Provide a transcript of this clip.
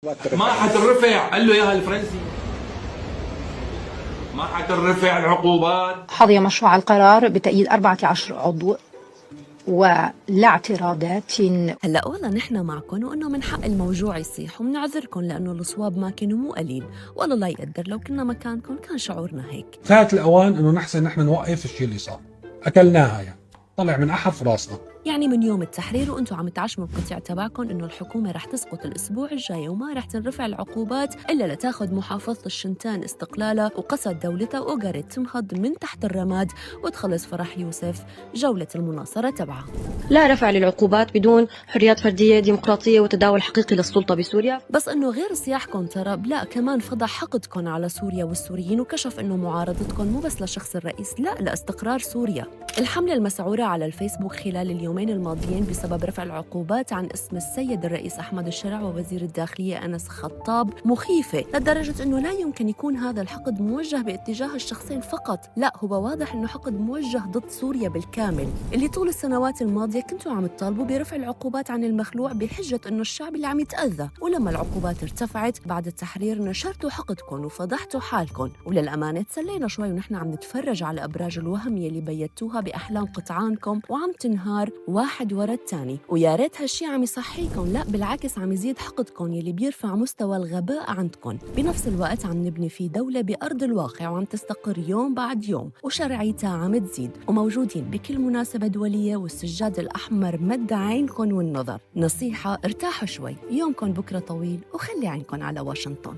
ما حترفع، قال له اياها الفرنسي، ما حترفع العقوبات. حظي مشروع القرار بتأييد 14 عضو ولا اعتراضات. هلا والله نحن معكم وانه من حق الموجوع يصيح ومنعذركم لانه الصواب ما كانوا مو قليل، والله لا يقدر لو كنا مكانكم كان شعورنا هيك. فات الاوان انه نحن نوقف الشيء اللي صار، اكلناها يعني طلع من احف راسنا. يعني من يوم التحرير وانتم عم تعشموا القطيع تبعكم انه الحكومه رح تسقط الاسبوع الجاي وما رح تنرفع العقوبات الا لتاخذ محافظه الشنتان استقلالها وقصد دولتها وقررت تنهض من تحت الرماد وتخلص فرح يوسف جوله المناصره تبعها. لا رفع للعقوبات بدون حريات فرديه ديمقراطيه وتداول حقيقي للسلطه بسوريا. بس انه غير صياحكم ترى لا كمان فضح حقدكم على سوريا والسوريين وكشف انه معارضتكم مو بس لشخص الرئيس، لا لاستقرار سوريا. الحمله المسعوره على الفيسبوك خلال اليومين الماضيين بسبب رفع العقوبات عن اسم السيد الرئيس أحمد الشرع ووزير الداخلية أنس خطاب مخيفة لدرجة أنه لا يمكن يكون هذا الحقد موجه باتجاه الشخصين فقط، لا هو واضح أنه حقد موجه ضد سوريا بالكامل، اللي طول السنوات الماضية كنتوا عم تطالبوا برفع العقوبات عن المخلوع بحجة أنه الشعب اللي عم يتأذى، ولما العقوبات ارتفعت بعد التحرير نشرتوا حقدكم وفضحتوا حالكم، وللأمانة تسلينا شوي ونحن عم نتفرج على الأبراج الوهمية اللي بيتوها بأحلام قطعانكم وعم تنهار واحد ورا الثاني، ويا ريت هالشي عم يصحيكم، لا بالعكس عم يزيد حقدكم يلي بيرفع مستوى الغباء عندكم. بنفس الوقت عم نبني في دولة بأرض الواقع وعم تستقر يوم بعد يوم وشرعيتها عم تزيد وموجودين بكل مناسبة دولية والسجاد الأحمر مد عينكم والنظر. نصيحة ارتاحوا شوي، يومكم بكرة طويل وخلي عينكم على واشنطن.